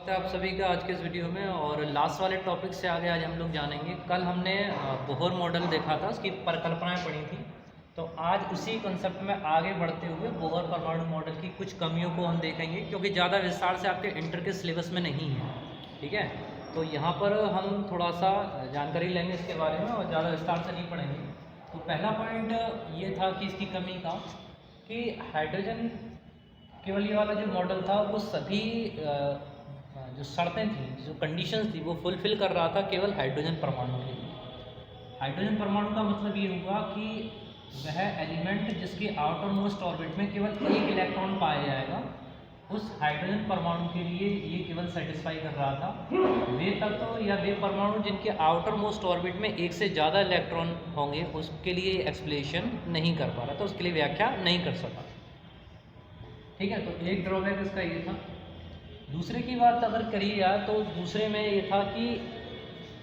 आप सभी का आज के इस वीडियो में। और लास्ट वाले टॉपिक से आगे आज हम लोग जानेंगे। कल हमने बोहर मॉडल देखा था, उसकी परिकल्पनाएं पढ़ी थी। तो आज उसी कंसेप्ट में आगे बढ़ते हुए बोहर परमाणु मॉडल की कुछ कमियों को हम देखेंगे, क्योंकि ज़्यादा विस्तार से आपके इंटर के सिलेबस में नहीं है। ठीक है, तो यहाँ पर हम थोड़ा सा जानकारी लेंगे इसके बारे में और ज़्यादा विस्तार से नहीं पढ़ेंगे। तो पहला पॉइंट ये था कि इसकी कमी का कि हाइड्रोजन केवल ये वाला जो मॉडल था वो सभी जो शर्तें थी, जो कंडीशंस थी, वो फुलफिल कर रहा था केवल हाइड्रोजन परमाणु के लिए। हाइड्रोजन परमाणु का मतलब ये हुआ कि वह एलिमेंट जिसके आउटर मोस्ट ऑर्बिट में केवल एक इलेक्ट्रॉन पाया जाएगा, उस हाइड्रोजन परमाणु के लिए ये केवल सेटिस्फाई कर रहा था। वे तत्व या वे परमाणु जिनके आउटर मोस्ट ऑर्बिट में एक से ज़्यादा इलेक्ट्रॉन होंगे, उसके लिए एक्सप्लेनेशन नहीं कर पा रहा था, उसके लिए व्याख्या नहीं कर सका। ठीक है, तो एक ड्रॉबैक इसका ये था। दूसरे की बात अगर करी जाए तो दूसरे में ये था कि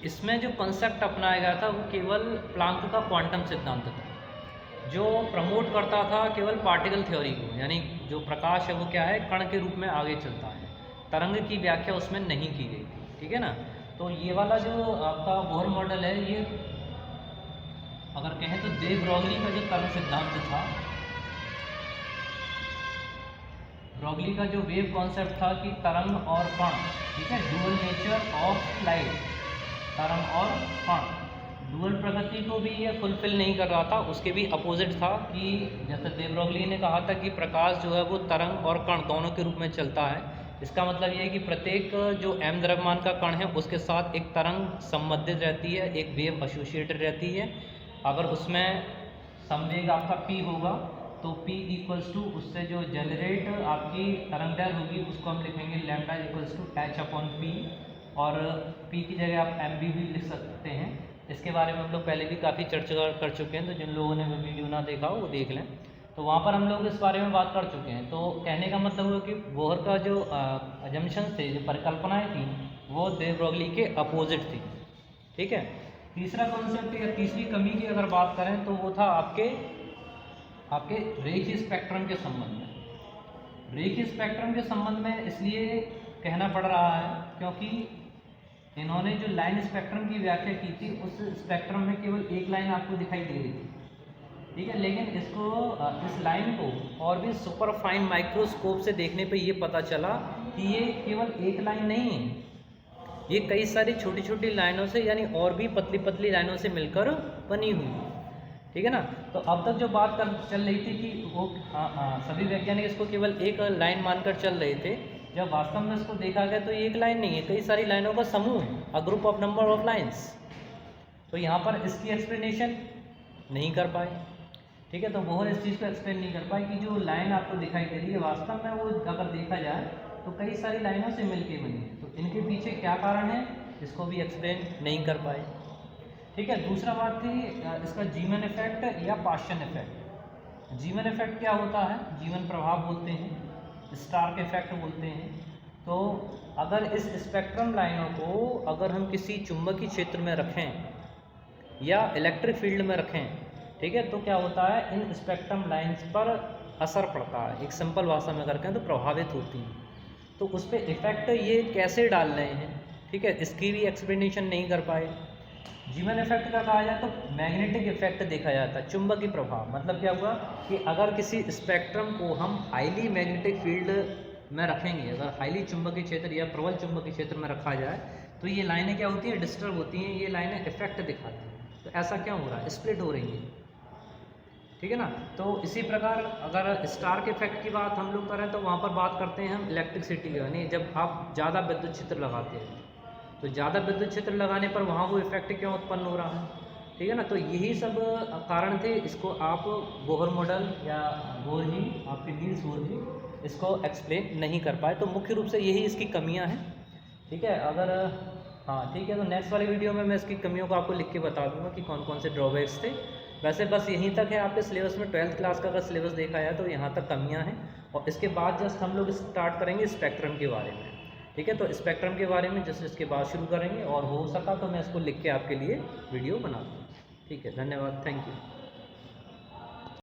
इसमें जो कॉन्सेप्ट अपनाया गया था वो केवल प्लांक का क्वांटम सिद्धांत था, जो प्रमोट करता था केवल पार्टिकल थ्योरी को, यानी जो प्रकाश है वो क्या है, कण के रूप में आगे चलता है। तरंग की व्याख्या उसमें नहीं की गई थी। ठीक है ना, तो ये वाला जो आपका बोहर मॉडल है, ये अगर कहें तो दे ब्रोगली का जो तरंग सिद्धांत था, ब्रोगली का जो वेव कॉन्सेप्ट था कि तरंग और कण, ठीक है, डुअल नेचर ऑफ लाइट, तरंग और कण, डुअल प्रकृति को भी ये फुलफिल नहीं कर रहा था। उसके भी अपोजिट था कि जैसे दे ब्रोगली ने कहा था कि प्रकाश जो है वो तरंग और कण दोनों के रूप में चलता है। इसका मतलब ये है कि प्रत्येक जो m द्रव्यमान का कण है उसके साथ एक तरंग संबंधित रहती है, एक वेव एसोसिएटेड रहती है। अगर उसमें संवेग आपका p होगा तो p इक्वल्स टू उससे जो जनरेट आपकी तरंग दैर्घ्य होगी उसको हम लिखेंगे लैम्डा इक्वल्स टू h/p, और p की जगह आप mb भी लिख सकते हैं। इसके बारे में हम लोग पहले भी काफ़ी चर्चा कर चुके हैं, तो जिन लोगों ने वो वीडियो ना देखा हो वो देख लें। तो वहाँ पर हम लोग इस बारे में बात कर चुके हैं। तो कहने का मतलब हुआ कि बोहर का जो अजम्पशंस थे, जो परिकल्पनाएँ थी, वो दे ब्रोगली के अपोजिट थी। ठीक है, तीसरा कॉन्सेप्ट या तीसरी कमी की अगर बात करें तो वो था आपके रेखीय स्पेक्ट्रम के संबंध में। रेखीय स्पेक्ट्रम के संबंध में इसलिए कहना पड़ रहा है क्योंकि इन्होंने जो लाइन स्पेक्ट्रम की व्याख्या की थी, उस स्पेक्ट्रम में केवल एक लाइन आपको दिखाई दे रही थी। ठीक है, लेकिन इस लाइन को और भी सुपर फाइन माइक्रोस्कोप से देखने पे ये पता चला कि ये केवल एक लाइन नहीं है, ये कई सारी छोटी छोटी लाइनों से, यानी और भी पतली पतली लाइनों से मिलकर बनी हुई है। ठीक है ना, तो अब तक जो बात चल रही थी कि वो सभी वैज्ञानिक इसको केवल एक लाइन मानकर चल रहे थे, जब वास्तव में इसको देखा गया तो ये एक लाइन नहीं है, कई सारी लाइनों का समूह है, a group of number of lines. तो यहाँ पर इसकी एक्सप्लेनेशन नहीं कर पाए। ठीक है, तो बोहर इस चीज़ को एक्सप्लेन नहीं कर पाए कि जो लाइन आपको दिखाई दे रही है वास्तव में वो अगर देखा जाए तो कई सारी लाइनों से मिलके बनी है। तो इनके पीछे क्या कारण है, इसको भी एक्सप्लेन नहीं कर पाए। ठीक है, दूसरा बात थी इसका जीवन इफेक्ट या पाश्चन इफेक्ट। जीवन इफेक्ट क्या होता है, जीवन प्रभाव बोलते हैं, स्टार्क इफेक्ट बोलते हैं। तो अगर इस स्पेक्ट्रम लाइनों को अगर हम किसी चुंबकीय क्षेत्र में रखें या इलेक्ट्रिक फील्ड में रखें, ठीक है, तो क्या होता है, इन स्पेक्ट्रम लाइंस पर असर पड़ता है। एक सिंपल भाषा में अगर कहें तो प्रभावित होती हैं। तो उस पर इफेक्ट ये कैसे डाल रहे हैं, ठीक है, इसकी भी एक्सप्लेनेशन नहीं कर पाए। जीवन इफेक्ट का कहा जाए तो मैग्नेटिक इफेक्ट देखा जाता है, चुंबकीय प्रभाव। मतलब क्या हुआ कि अगर किसी स्पेक्ट्रम को हम हाईली मैग्नेटिक फील्ड में रखेंगे, अगर हाईली चुंबकीय क्षेत्र या प्रबल चुंबकीय क्षेत्र में रखा जाए, तो ये लाइनें क्या होती हैं, डिस्टर्ब होती हैं, ये लाइनें इफेक्ट दिखाती हैं। तो ऐसा क्यों हो रहा है, स्प्लिट हो रही है। ठीक है ना, तो इसी प्रकार अगर स्टार्क इफेक्ट की बात हम लोग करें तो वहाँ पर बात करते हैं हम इलेक्ट्रिसिटी, यानी जब आप ज़्यादा विद्युत क्षेत्र लगाते हैं, तो ज़्यादा विद्युत क्षेत्र लगाने पर वहाँ वो इफेक्ट क्यों उत्पन्न हो रहा है। ठीक है ना, तो यही सब कारण थे। इसको आप बोहर मॉडल या बोहर जी, आपके नील्स बोहर जी इसको एक्सप्लेन नहीं कर पाए। तो मुख्य रूप से यही इसकी कमियां हैं। ठीक है, अगर हाँ ठीक है, तो नेक्स्ट वाली वीडियो में मैं इसकी कमियों को आपको लिख के बता दूंगा कि कौन कौन से ड्रॉबैक्स थे। वैसे बस यहीं तक है आपके सिलेबस में, 12th क्लास का अगर सिलेबस देखा जाए तो यहाँ तक कमियाँ हैं। और इसके बाद जस्ट हम लोग स्टार्ट करेंगे स्पेक्ट्रम के बारे में। ठीक है, तो स्पेक्ट्रम के बारे में जस्ट इसके बाद शुरू करेंगे, और हो सका तो मैं इसको लिख के आपके लिए वीडियो बना दूँ। ठीक है, धन्यवाद, थैंक यू।